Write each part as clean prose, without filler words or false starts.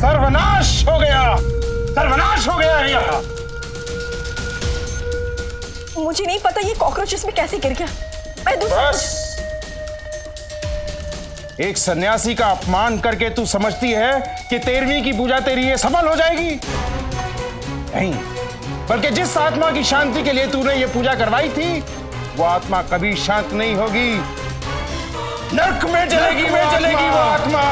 सर्वनाश हो गया, सर्वनाश हो गया यहाँ। मुझे नहीं पता ये कॉकरोच इसमें कैसे गिर गया। मैं बस एक सन्यासी का अपमान करके तू समझती है कि 13वीं की पूजा तेरी ये सफल हो जाएगी? नहीं, बल्कि जिस आत्मा की शांति के लिए तूने ये पूजा करवाई थी वो आत्मा कभी शांत नहीं होगी। नरक में जलेगी वो आत्मा।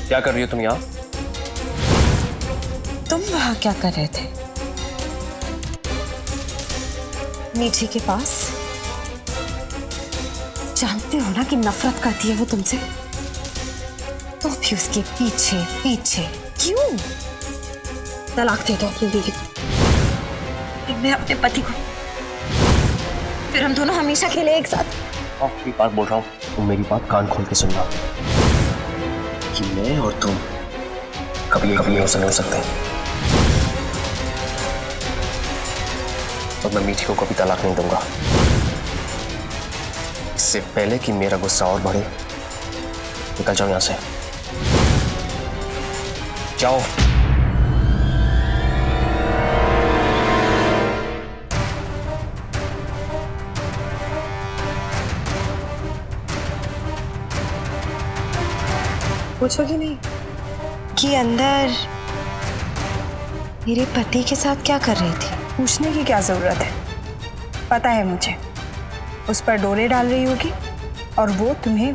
क्या कर रही हो तुम यहाँ? तुम वहां क्या कर रहे थे? मीठी के पास। जानते हो ना कि नफरत करती है वो तुमसे, तो भी उसके पीछे पीछे क्यों? तलाक दे दो अपनी बीवी को, मैं अपने पति को, फिर हम दोनों हमेशा के लिए एक साथ। आखिरी बात बोल रहा हूँ, तुम मेरी बात कान खोल के सुनना कि मैं और तुम कभी कभी ऐसा नहीं हो सकते। और मैं मीठी को कभी तलाक नहीं दूंगा। इससे पहले कि मेरा गुस्सा और बढ़े, निकल जाओ यहां से। जाओ। पूछोगी नहीं कि अंदर मेरे पति के साथ क्या कर रही थी? पूछने की क्या जरूरत है, पता है मुझे। उस पर डोरे डाल रही होगी और वो तुम्हें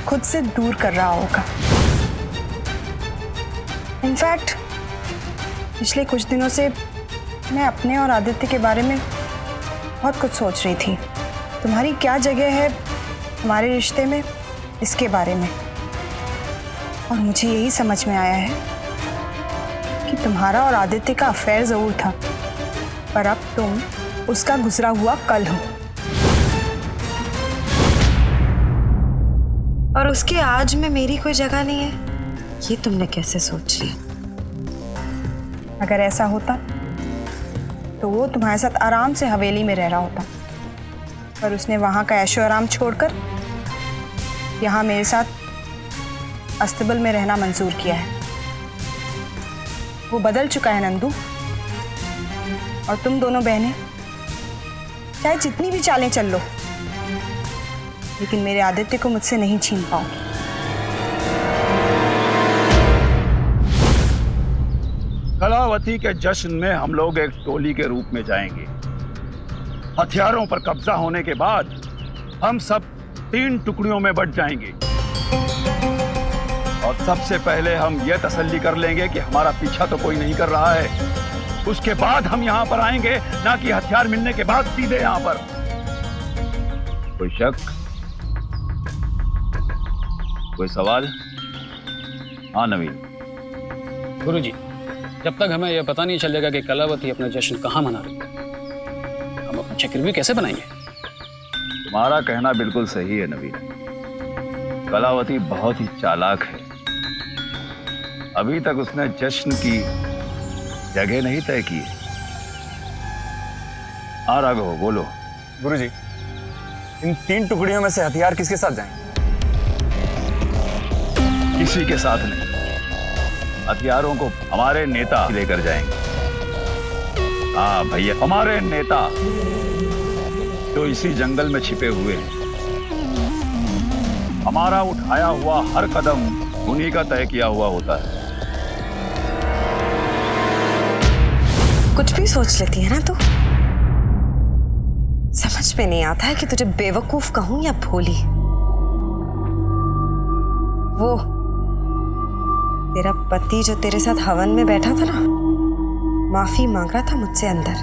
खुद से दूर कर रहा होगा। इनफैक्ट पिछले कुछ दिनों से मैं अपने और आदित्य के बारे में बहुत कुछ सोच रही थी। तुम्हारी क्या जगह है हमारे रिश्ते में, इसके बारे में। और मुझे यही समझ में आया है कि तुम्हारा और आदित्य का अफेयर जरूर था, पर अब तुम उसका गुजरा हुआ कल हो। और उसके आज में मेरी कोई जगह नहीं है, ये तुमने कैसे सोच लिया? अगर ऐसा होता तो वो तुम्हारे साथ आराम से हवेली में रह रहा होता, पर उसने वहां का ऐशो आराम छोड़कर यहाँ मेरे साथ अस्तबल में रहना मंजूर किया है। वो बदल चुका है नंदू, और तुम दोनों बहनें चाहे जितनी भी चालें चल लो, लेकिन मेरे आदित्य को मुझसे नहीं छीन पाओगे। कलावती के जश्न में हम लोग एक टोली के रूप में जाएंगे। हथियारों पर कब्जा होने के बाद हम सब 3 टुकड़ियों में बंट जाएंगे, और सबसे पहले हम यह तसल्ली कर लेंगे कि हमारा पीछा तो कोई नहीं कर रहा है। उसके बाद हम यहाँ पर आएंगे, ना कि हथियार मिलने के बाद सीधे यहाँ पर। कोई शक, कोई सवाल? हाँ नवीन। गुरुजी, जब तक हमें यह पता नहीं चलेगा कि कलावती अपना जश्न कहाँ मना रही है, हम अपना चक्रव्यूह कैसे बनाएंगे? तुम्हारा कहना बिल्कुल सही है नवीन। कलावती बहुत ही चालाक है। अभी तक उसने जश्न की जगह नहीं तय की। हाँ राघव, बोलो। गुरुजी, इन 3 टुकड़ियों में से हथियार किसके साथ जाएंगे? किसी के साथ नहीं। हथियारों को हमारे नेता लेकर जाएंगे। हाँ भैया, हमारे नेता जो इसी जंगल में छिपे हुए हैं। हमारा उठाया हुआ हर कदम उन्हीं का तय किया हुआ होता है। कुछ भी सोच लेती है ना तू। समझ में नहीं आता है कि तुझे बेवकूफ कहूं या भोली। वो तेरा पति जो तेरे साथ हवन में बैठा था ना, माफी मांग रहा था मुझसे अंदर।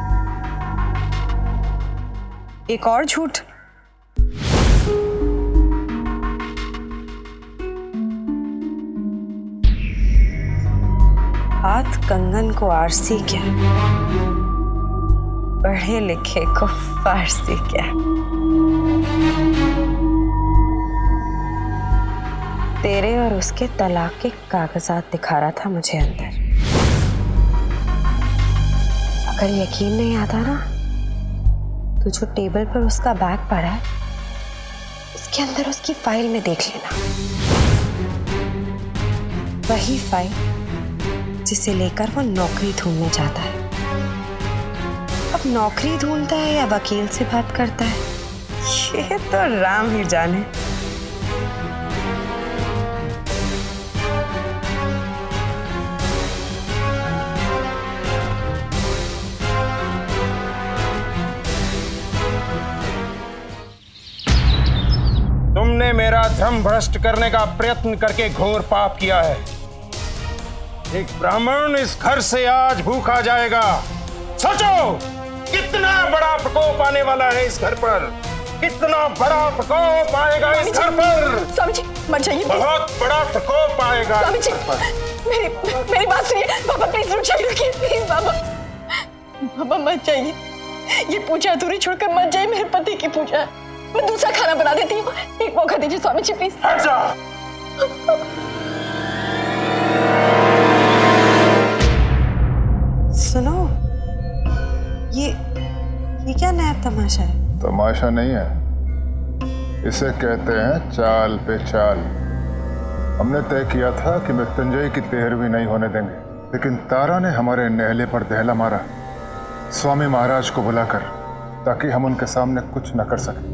एक और झूठ। हाथ कंगन को आरसी क्या, पढ़े लिखे को फारसी क्या। तेरे और उसके तलाक के कागजात दिखा रहा था मुझे अंदर। अगर यकीन नहीं आता ना तो जो टेबल पर उसका बैग पड़ा है उसके अंदर उसकी फाइल में देख लेना। वही फाइल जिसे लेकर वो नौकरी ढूंढने जाता है। अब नौकरी ढूंढता है या वकील से बात करता है, ये तो राम ही जाने। तुमने मेरा धर्म भ्रष्ट करने का प्रयत्न करके घोर पाप किया है। एक ब्राह्मण इस घर से आज भूखा जाएगा। सोचो कितना बड़ा प्रकोप आने वाला है इस घर पर, कितना बड़ा प्रकोप आएगा इस घर पर। स्वामी जी मत जाइए, बहुत बड़ा प्रकोप आएगा। स्वामी जी मेरी बात सुनिए। बाबा प्लीज रुक जाइए, प्लीज बाबा। बाबा मत जाइए, ये पूजा अधूरी छोड़कर मत जाइए। मेरे पति की पूजा है, मैं दूसरा खाना बना देती हूँ। एक मौका दीजिए स्वामी जी प्लीज। हट जा। सुनो, ये क्या नया तमाशा है? तमाशा नहीं है, इसे कहते हैं चाल पे चाल। हमने तय किया था कि मृत्युंजय की 13वीं नहीं होने देंगे, लेकिन तारा ने हमारे नहले पर दहला मारा स्वामी महाराज को बुलाकर, ताकि हम उनके सामने कुछ न कर सके।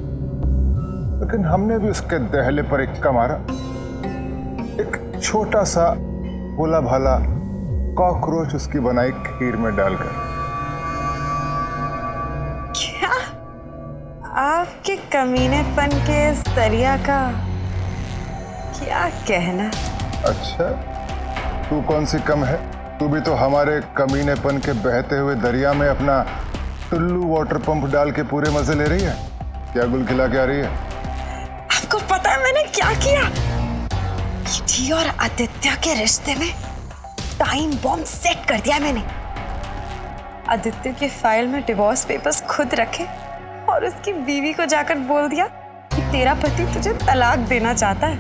लेकिन हमने भी उसके दहले पर इक्का मारा, एक छोटा सा भोला भाला कॉकरोच उसकी बनाई खीर में डालकर। क्या आपके कमीनेपन के इस दरिया का क्या कहना? अच्छा, तू कौन सी कम है? तू भी तो हमारे कमीनेपन के बहते हुए दरिया में अपना टुल्लू वाटर पंप डाल के पूरे मजे ले रही है। क्या गुल खिला के आ रही है? आपको पता है मैंने क्या किया? निधि और आदित्य के रिश्ते में टाइम बॉम्ब सेट कर दिया मैंने। आदित्य की फाइल में डिवोर्स पेपर्स खुद रखे और उसकी बीवी को जाकर बोल दिया कि तेरा पति तुझे तलाक देना चाहता है।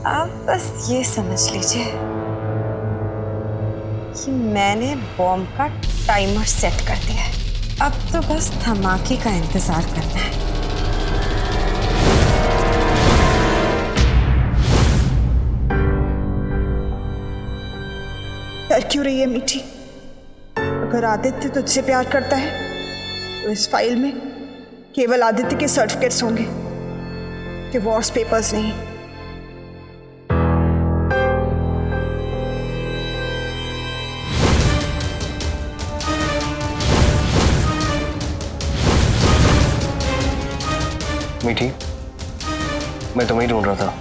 आप बस ये समझ लीजिए कि मैंने बॉम्ब का टाइमर सेट कर दिया है। अब तो बस धमाके का इंतजार करना है। डर क्यों रही है मीठी? अगर आदित्य तुझसे प्यार करता है तो इस फाइल में केवल आदित्य के सर्टिफिकेट्स होंगे, डिवोर्स पेपर्स नहीं। मीठी, मैं तुम्हें ढूंढ रहा था।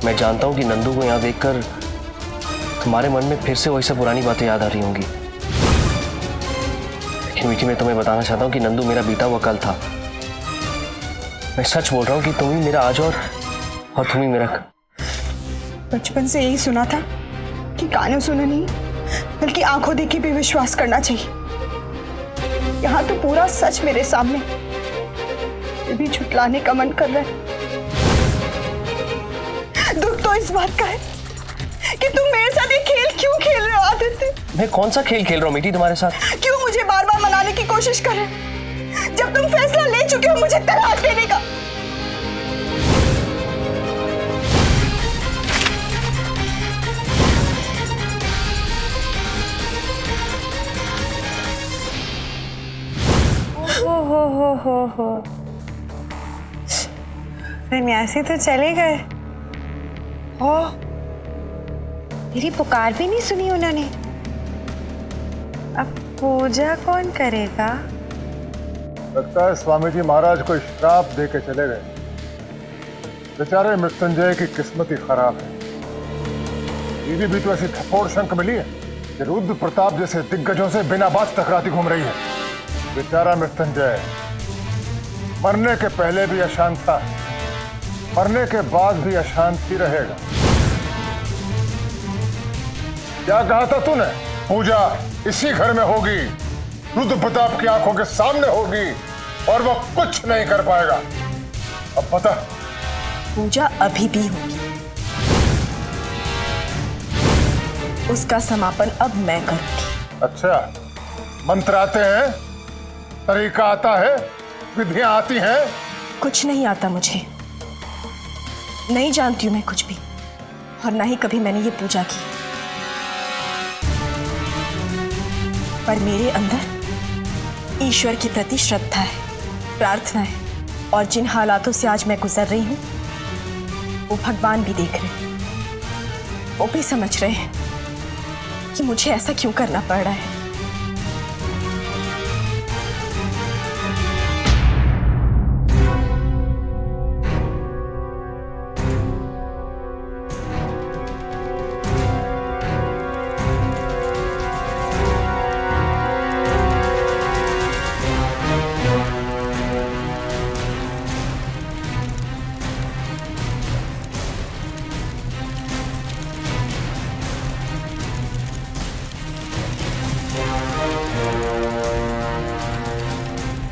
मैं जानता हूं कि नंदू को यहां देखकर तुम्हारे मन में फिर से वही सब पुरानी बातें याद आ रही होंगी। लेकिन मीठी, मैं तुम्हें बताना चाहता हूं कि नंदू मेरा बीता हुआ कल था। मैं सच बोल रहा हूं कि तुम ही मेरा आज और तुम ही मेरा। बचपन से यही सुना था कि कानों सुना नहीं बल्कि आंखों देखी भी विश्वास करना चाहिए। यहाँ तो पूरा सच मेरे सामने, ये भी झुटलाने का मन कर रहा है। दुख तो इस बात का है कि तुम मेरे साथ ये खेल क्यों खेल रहे हो आदित्य? मैं कौन सा खेल खेल रहा हूँ मीठी तुम्हारे साथ? क्यों मुझे बार बार मनाने की कोशिश कर रहे हो जब तुम फैसला ले चुके हो मुझे तलाक देने का? हो सन्यासी तो चले गए। ओ, मेरी पुकार भी नहीं सुनी उन्होंने। अब पूजा कौन करेगा? लगता है स्वामी जी महाराज को श्राप दे के चले गए। बेचारे मृत्युंजय की किस्मत ही खराब है। बीवी भी तो ऐसी थप्पड़ शंख मिली है कि रुद्र प्रताप जैसे दिग्गजों से बिना बात टकराती घूम रही है। बेचारा मृत्युंजय मरने के पहले भी अशांत था, मरने के बाद भी अशांत ही रहेगा। क्या कहा था तूने? पूजा इसी घर में होगी, रुद्र प्रताप की आंखों के सामने होगी और वो कुछ नहीं कर पाएगा। अब पता, पूजा अभी भी होगी, उसका समापन अब मैं करूंगी। अच्छा, मंत्र आते हैं, तरीका आता है, विधियां आती हैं? कुछ नहीं आता मुझे, नहीं जानती हूं मैं कुछ भी, और ना ही कभी मैंने ये पूजा की। पर मेरे अंदर ईश्वर के प्रति श्रद्धा है, प्रार्थना है, और जिन हालातों से आज मैं गुजर रही हूं वो भगवान भी देख रहे हैं। वो भी समझ रहे हैं कि मुझे ऐसा क्यों करना पड़ रहा है।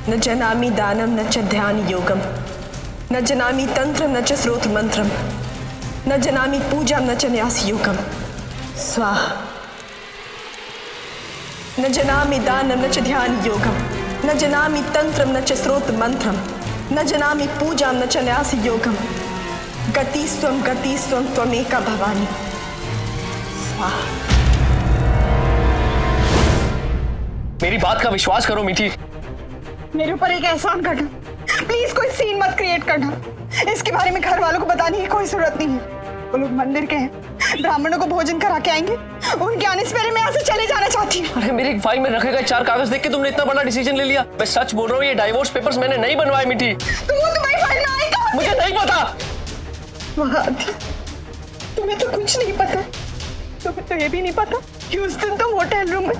न जनामि दानम न च ध्यान योगम, न जनामि तंत्रम न च स्रोत मंत्रम, न जनामि पूजा न च न्यास योगम। स्वाहा। न जनामि दानम न च ध्यान योगम, न जनामि तंत्रम न च स्रोत मंत्रम, न जनामि पूजा न च न्यास योगम। गति स्वम त्वमेका भवानी। स्वाहा। मेरी बात का विश्वास करो मीठी। मेरे ऊपर एक एहसान करना, प्लीज कोई सीन मत क्रिएट करना। इसके बारे में घर वालों को बताने की कोई जरूरत नहीं है। वो लोग मंदिर के हैं, ब्राह्मणों को भोजन करा के आएंगे, उनके आने से पहले मैं यहाँ से चले जाना चाहती हूँ। अरे मेरी फाइल में रखे गए 4 कागज देख के तुमने इतना बड़ा डिसीजन ले लिया? मैं सच बोल रहा हूँ, ये डाइवोर्स पेपर्स मैंने नहीं बनवाए मीठी। तो वो तुम्हारी फाइल में आएगा? मुझे नहीं पता। महादी, तुम्हें तो कुछ नहीं पता। तुम्हें तो ये भी नहीं पता कि उस दिन तुम होटल रूम में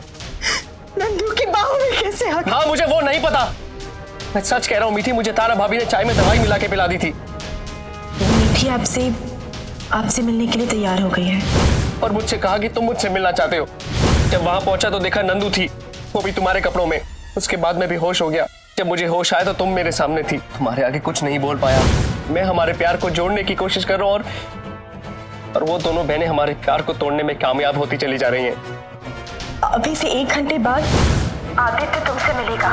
नंदू की बाहों में कैसे आ गए। हाँ, मुझे वो नहीं पता। मैं सच कह रहा हूँ मीठी, मुझे तारा भाभी ने चाय में दवाई मिला के पिला दी थी। मीठी आपसे मिलने के लिए तैयार हो गई है और मुझसे कहा कि तुम मुझसे मिलना चाहते हो। जब वहां पहुंचा तो देखा नंदू थी, वो भी तुम्हारे कपड़ों में। उसके बाद मैं बेहोश हो गया। जब मुझे होश आया तो तुम मेरे सामने थी। तुम्हारे आगे कुछ नहीं बोल पाया। मैं हमारे प्यार को जोड़ने की कोशिश कर रहा हूँ और वो दोनों बहनें हमारे प्यार को तोड़ने में कामयाब होती चली जा रही हैं। अभी से 1 घंटे बाद आदित्य तुमसे मिलेगा,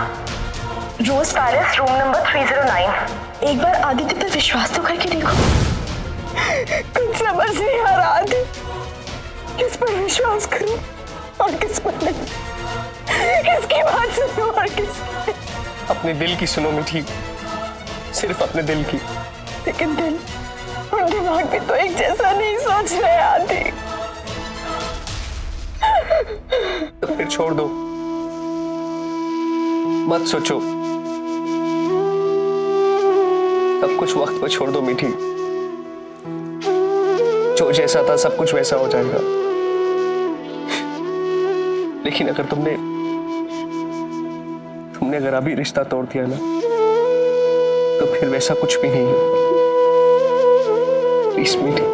रोज पैलेस रूम नंबर 309। एक बार आदित्य पर विश्वास तो करके देखो। कुछ समझ नहीं आ रहा आदित्य, किस पर विश्वास करूं और किस पर नहीं, किसकी बात सुनो और किसकी। अपने दिल की सुनो मीठी, सिर्फ अपने दिल की। लेकिन दिल और दिमाग भी तो एक जैसा नहीं सोच रहे आदि। तो फिर छोड़ दो, मत सोचो, सब कुछ वक्त पर छोड़ दो मीठी। जो जैसा था सब कुछ वैसा हो जाएगा। लेकिन अगर तुमने अगर अभी रिश्ता तोड़ दिया ना, तो फिर वैसा कुछ भी नहीं है। प्लीज मीठी।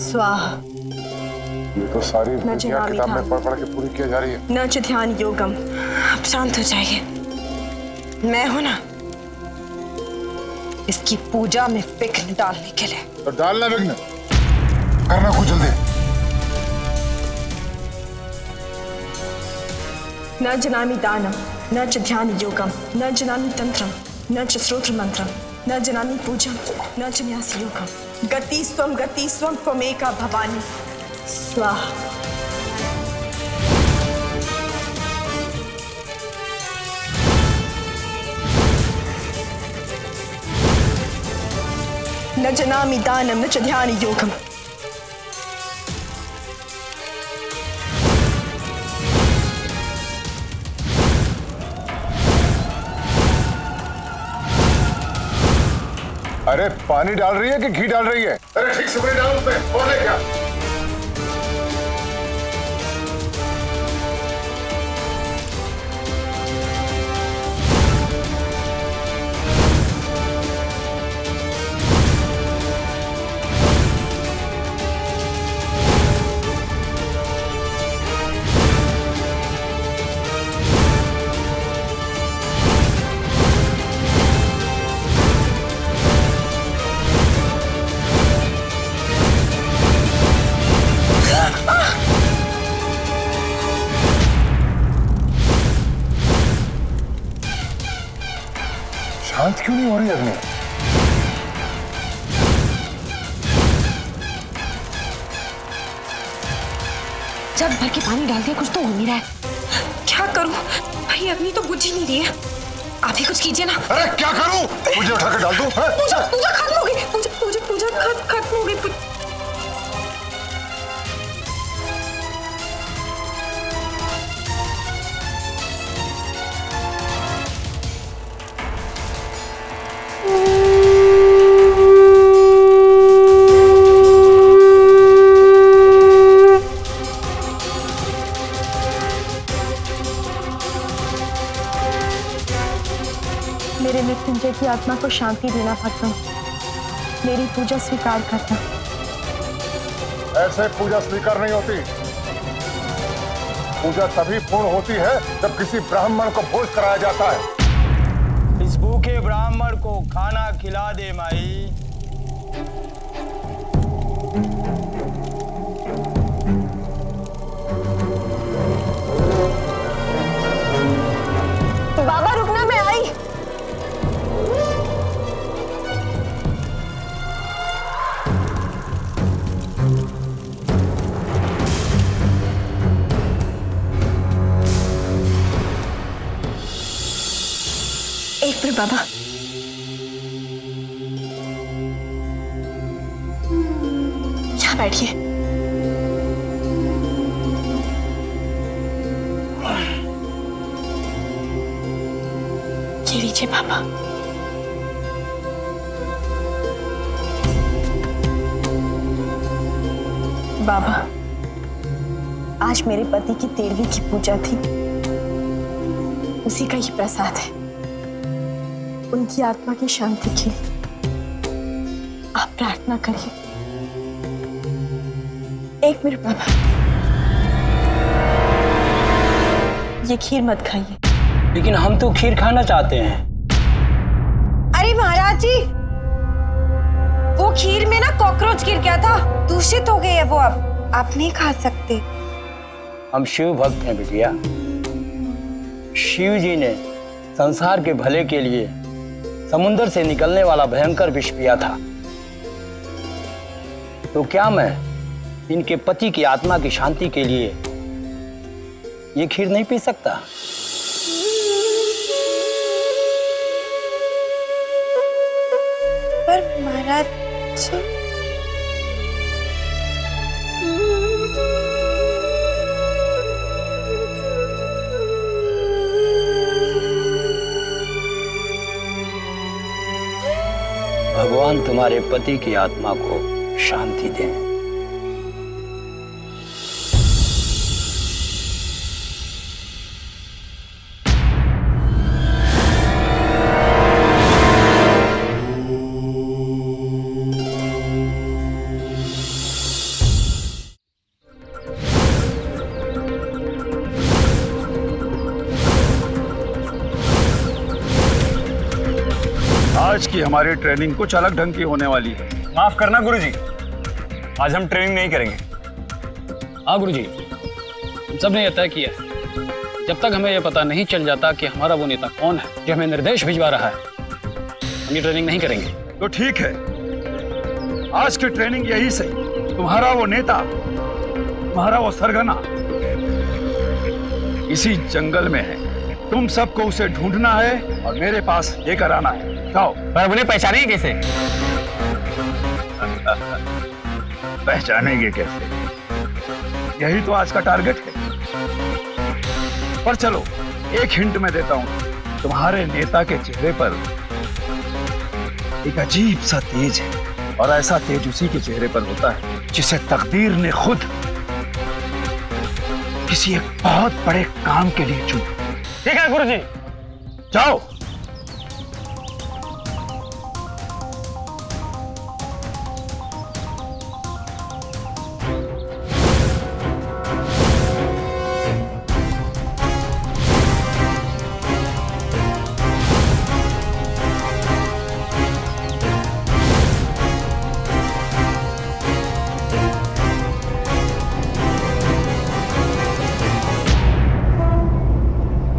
स्वाहा। ये तो सारी विधियां किताब में पढ़ पढ़ के पूरी की जा रही है। न च ध्यान योगम। आप शांत हो जाइए, मैं हूं ना इसकी पूजा में विघ्न डालने के लिए। तो डालना विघ्न, करना कुछ जल्दी। न जनामि दानम न च ध्यान योगम, न जनामि तंत्रम न च स्रोत्र मंत्रम, न जनामि पूजम न च न्यास योगम। गति स्वम त्वमेका भवानी। स्वाहा। न जनामि दानम न च ध्यान योगम। अरे पानी डाल रही है कि घी डाल रही है? अरे ठीक से पानी डाल उसमें, और ले क्या? शांत क्यों नहीं हो रही अग्नि? जब भर के पानी डाल दिया कुछ तो हो नहीं रहा है। क्या करूं भाई, अग्नि तो बुझ ही नहीं रही है। आप ही कुछ कीजिए ना। अरे क्या करूं? मुझे उठा के डाल दो। पूजा पूजा खत्म हो गई, पूजा खत्म हो गई। मेरे मृत्युंजय की आत्मा को शांति देना भगवान, मेरी पूजा स्वीकार करना। ऐसे पूजा स्वीकार नहीं होती। पूजा तभी पूर्ण होती है जब किसी ब्राह्मण को भोज कराया जाता है। इस भूखे ब्राह्मण को खाना खिला दे माई। बाबा रुकना, मैं आई। एक मिनट बाबा, यहाँ बैठिए। ये लीजिए बाबा। बाबा, आज मेरे पति की 13वीं की पूजा थी, उसी का ही प्रसाद है। उनकी आत्मा की शांति के लिए आप प्रार्थना करिए। एक मिनट बाबा, ये खीर मत खाइए। लेकिन हम तो खीर खाना चाहते हैं। अरे महाराज जी, वो खीर में ना कॉकरोच गिर गया था, दूषित हो गई है वो, अब आप नहीं खा सकते। हम शिव भक्त हैं बिटिया। शिव जी ने संसार के भले के लिए समुद्र से निकलने वाला भयंकर विष पिया था। तो क्या मैं इनके पति की आत्मा की शांति के लिए ये खीर नहीं पी सकता? पर महाराज जी, भगवान तुम्हारे पति की आत्मा को शांति दें। आज की हमारी ट्रेनिंग कुछ अलग ढंग की होने वाली है। माफ करना गुरुजी, आज हम ट्रेनिंग नहीं करेंगे। हाँ गुरुजी, हम सब ने यह तय किया है, जब तक हमें यह पता नहीं चल जाता कि हमारा वो नेता कौन है जो हमें निर्देश भिजवा रहा है, हम ये ट्रेनिंग नहीं करेंगे। तो ठीक है, आज की ट्रेनिंग यही सही। तुम्हारा वो नेता, तुम्हारा वो सरगना इसी जंगल में है। तुम सबको उसे ढूंढना है और मेरे पास लेकर आना है। जाओ। पर उन्हें पहचानेंगे कैसे? पहचानेंगे कैसे? यही तो आज का टारगेट है। पर चलो, एक हिंट मैं देता हूं। तुम्हारे नेता के चेहरे पर एक अजीब सा तेज है, और ऐसा तेज उसी के चेहरे पर होता है जिसे तकदीर ने खुद किसी एक बहुत बड़े काम के लिए चुना। ठीक है गुरुजी। जाओ।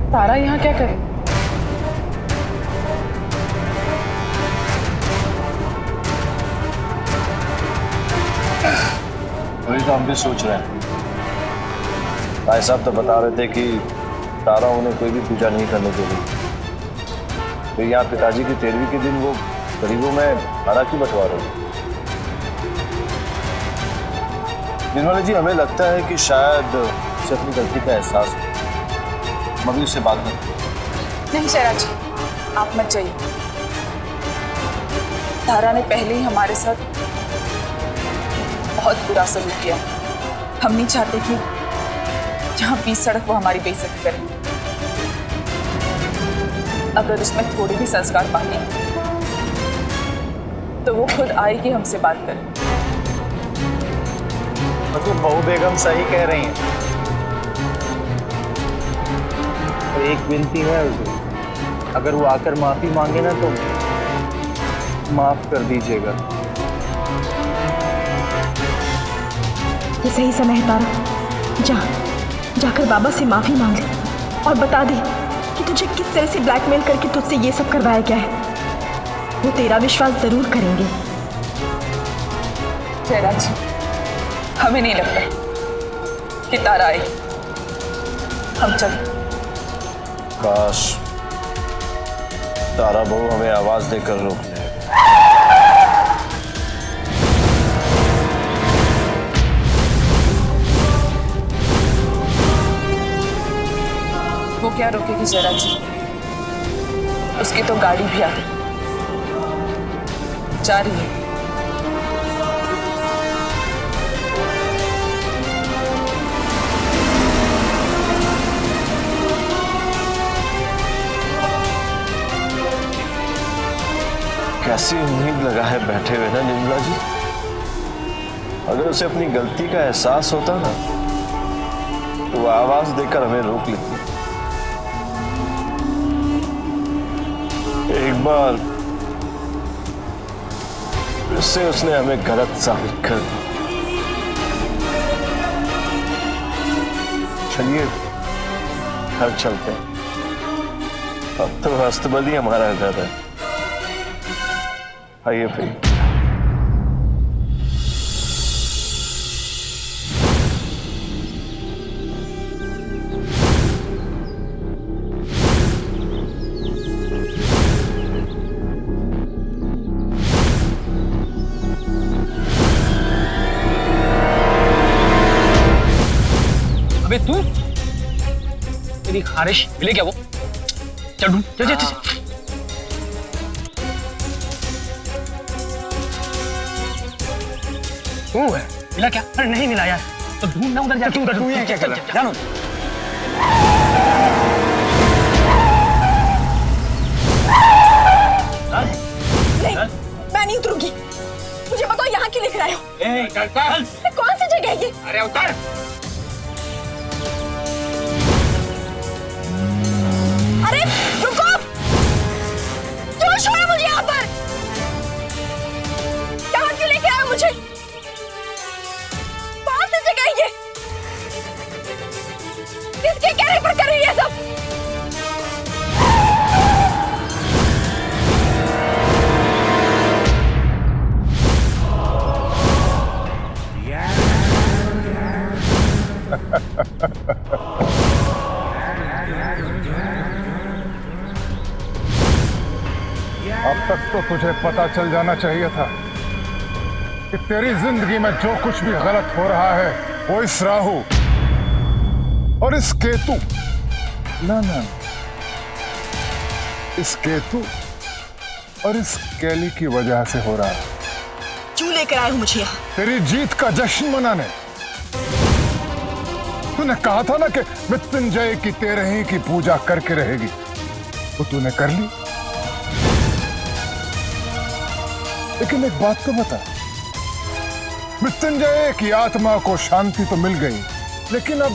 तारा यहाँ क्या करे? का हम भी सोच रहे हैं। भाई साहब तो बता रहे थे कि तारा उन्हें कोई भी पूजा नहीं करने देगी। फिर यहाँ पिताजी की 13वीं के दिन वो गरीबों में खाना क्यों बंटवा रहे हैं? निर्मला जी, हमें लगता है कि शायद उसे अपनी गलती का एहसास हो। हम अभी उससे बात करें। नहीं शहरा जी, आप मत जाइए। तारा ने पहले ही हमारे साथ बहुत बुरा सलूक किया। हम नहीं चाहते कि जहां बीच सड़क वो हमारी बेइज्जती करे। अगर उसमें थोड़ी भी संस्कार पाएंगे तो वो खुद आएगी हमसे बात करें। मतलब बहू बेगम सही कह रही हैं। और एक विनती है उसे, अगर वो आकर माफी मांगे ना तो माफ कर दीजिएगा। ये सही समय है तारा, जाकर बाबा से माफी मांग ले और बता दे कि तुझे किस तरह से ब्लैकमेल करके तुझसे ये सब करवाया गया है। वो तेरा विश्वास जरूर करेंगे। जयराज जी, हमें नहीं लगता कि तारा आए। हम चल। काश तारा बहू हमें आवाज देकर रोक ले। वो क्या रोकेगी जयराज जी? उसकी तो गाड़ी भी आ गई, जा रही है। कैसी उम्मीद लगा है बैठे हुए ना निर्मला जी। अगर उसे अपनी गलती का एहसास होता ना तो वो आवाज देकर हमें रोक लेती। एक बार फिर से उसने हमें गलत साबित कर दी। चलिए घर चलते हैं। अब तो अस्तबल ही हमारा घर है। आइए फिर। अबे तू, तेरी खारिश मिले क्या वो? चल ढूंढ, चल चल चल। तू है मिला क्या? अरे नहीं मिला यार, तो ढूंढना उधर जा। तू यहाँ क्या कर रहा है? जानो। नहीं, मैं नहीं उतरूंगी। मुझे बताओ यहाँ क्यों लिख रहे हो? कौन सी जगह है ये? अरे उतर। अरे रुको, क्यों छोड़ा मुझे यहाँ पर? यहाँ क्यों लेके आए हो मुझे? कौन सी जगह है ये? किसके कहने पर कर रही है सब? अब तक तो तुझे पता चल जाना चाहिए था कि तेरी जिंदगी में जो कुछ भी गलत हो रहा है वो इस राहु और इस केतु, ना इस केतु और इस कैली की वजह से हो रहा है। क्यों लेकर आए हो मुझे यहाँ? तेरी जीत का जश्न मनाने। तूने कहा था ना कि मृत्युंजय की 13वीं की पूजा करके रहेगी, वो तूने कर ली। लेकिन एक बात तो बता, मृत्युंजय की आत्मा को शांति तो मिल गई, लेकिन अब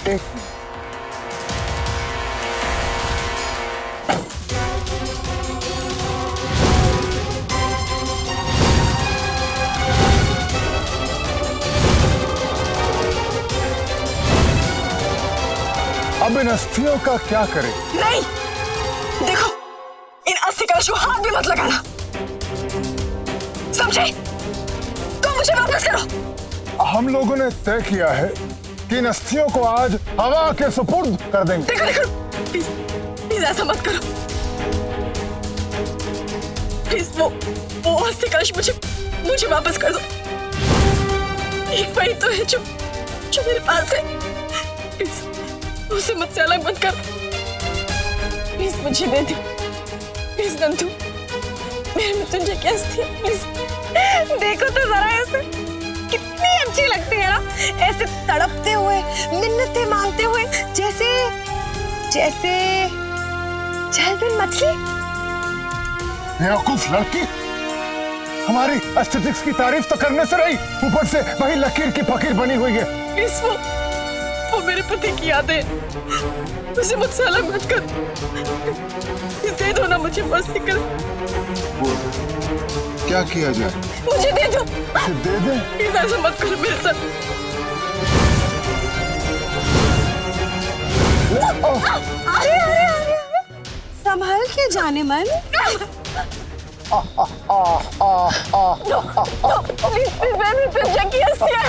एक अब इन अस्थियों का क्या करे? नहीं, देखो, इन अस्थि कलश को हाथ भी मत लगाना, समझे? तो मुझे वापस करो। हम लोगों ने तय किया है कि इन अस्थियों को आज हवा के सुपुर्द कर देंगे। देखो, प्लीज प्लीज ऐसा मत करो, प्लीज वो अस्थि कलश मुझे वापस कर दो। एक वही तो है जो मेरे पास है, प्लीज उसे मुझसे अलग मत कर, प्लीज मुझे दे दो, प्लीज नंदू, मेरे मृत्युंजय की अस्थि, प्लीज। देखो तो जरा ऐसे कितनी अच्छी लगती है ना, ऐसे तड़पते हुए, मिन्नतें मांगते हुए, जैसे जैसे जलबिन मछली। बेवकूफ लड़की, हमारी एस्थेटिक्स की तारीफ तो करने से रही, ऊपर से वही लकीर की फकीर बनी हुई है। प्लीज वो मेरे पति की याद है, उसे मुझसे अलग मत कर, दे दो ना मुझे मस्ती कर। क्या किया जाए? मुझे दे दो, दे दे। प्लीज ऐसा मत करो मेरे साथ। अरे अरे अरे संभाल के जाने मन। प्लीज प्लीज मैं मृत्युंजय की अस्थि है,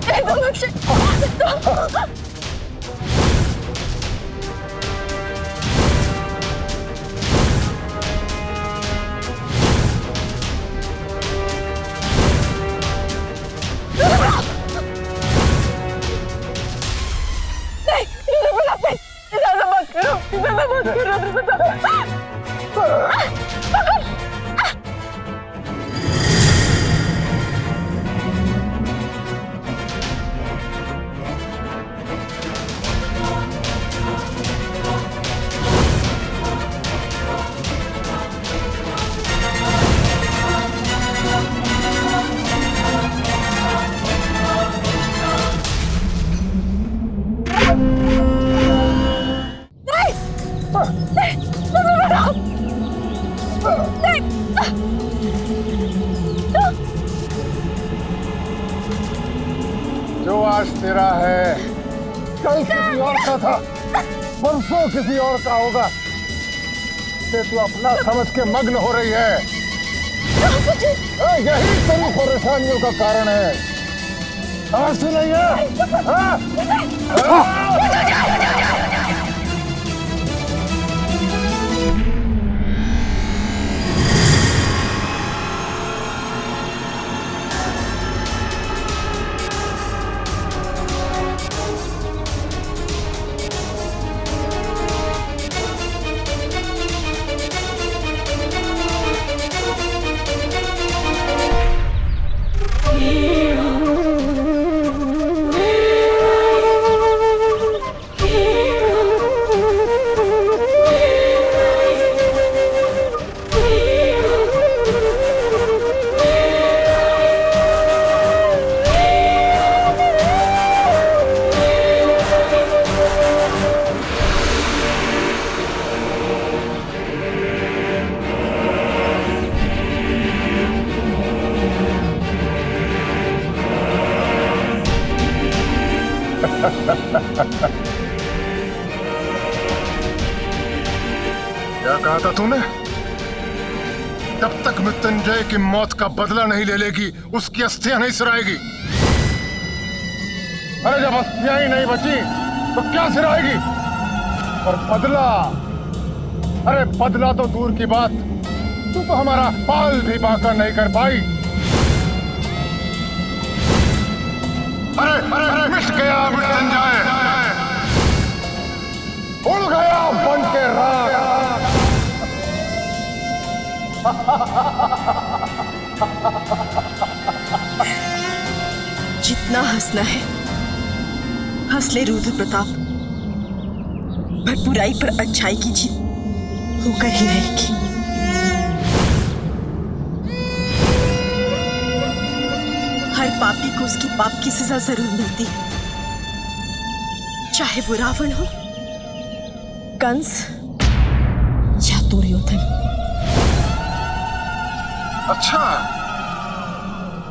दे दो मुझे। जो आज तेरा है कल किसी और का था, परसों किसी और का होगा, से तू अपना समझ के मग्न हो रही है। यही तेरी परेशानियों का कारण है, समझती नहीं है? क्या कहा था तूने? जब तक मृत्युंजय की मौत का बदला नहीं ले लेगी, उसकी अस्थियां नहीं सिराएगी। अरे जब अस्थियां ही नहीं बची तो क्या सिराएगी? और बदला, अरे बदला तो दूर की बात, तू तो हमारा पाल भी बाका नहीं कर पाई। अरे मिट गया मृत्युंजय, उड़ गया बन के राख। जितना हंसना है हंस ले रुद्र प्रताप, पर बुराई पर अच्छाई की जीत होकर ही रहेगी। हर पापी को उसकी पाप की सजा जरूर मिलती है, चाहे वो रावण हो, कंस या दुर्योधन। अच्छा,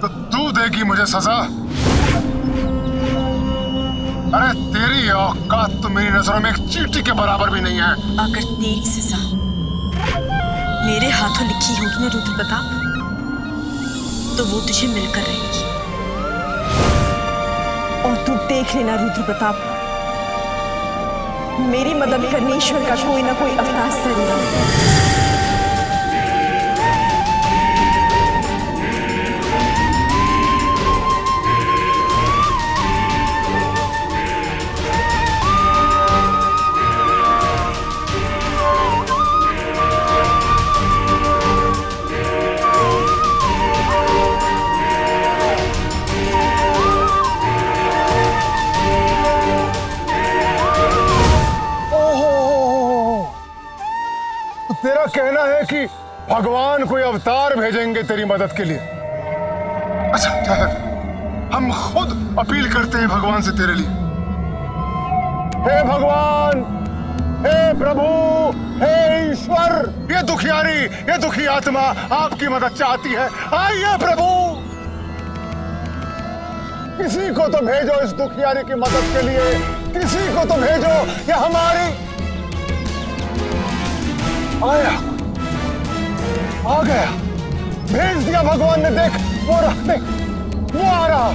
तो तू देगी मुझे सजा? अरे तेरी औकात तो मेरी नजरों में एक चींटी के बराबर भी नहीं है। अगर तेरी सजा मेरे हाथों लिखी होगी ना रुद्र प्रताप, तो वो तुझे मिलकर रहेगी। और तू देख लेना रुद्र प्रताप, मेरी मदद करने ईश्वर का कोई ना कोई अवतार जरूर होगा। तेरा कहना है कि भगवान कोई अवतार भेजेंगे तेरी मदद के लिए? अच्छा ठहर, हम खुद अपील करते हैं भगवान से तेरे लिए। हे भगवान, हे प्रभु, हे ईश्वर, ये दुखियारी, ये दुखी आत्मा आपकी मदद चाहती है। आइए प्रभु, किसी को तो भेजो इस दुखियारी की मदद के लिए, किसी को तो भेजो। ये हमारी आया, आ गया, भेज दिया भगवान ने। देख वो रहा, देख वो आ रहा,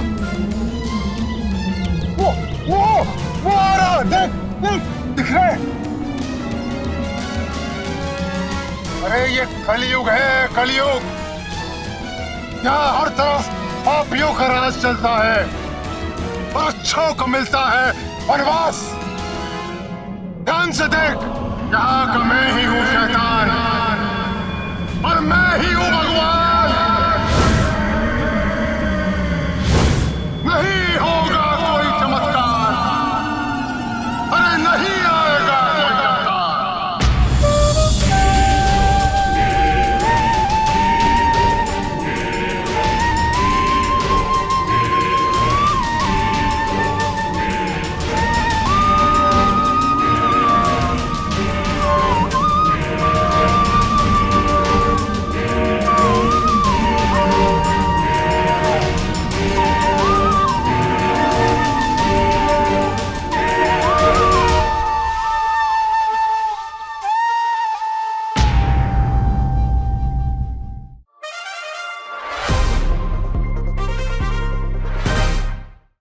वो आ रहा, देख देख, दिख रहा है। अरे ये कलयुग है, कलयुग। यहाँ हर तरफ पापियों का राज चलता है और अच्छों को मिलता है वनवास। ध्यान से देख, यहाँ का मैं ही हूँ शैतान और मैं ही हूँ भगवान।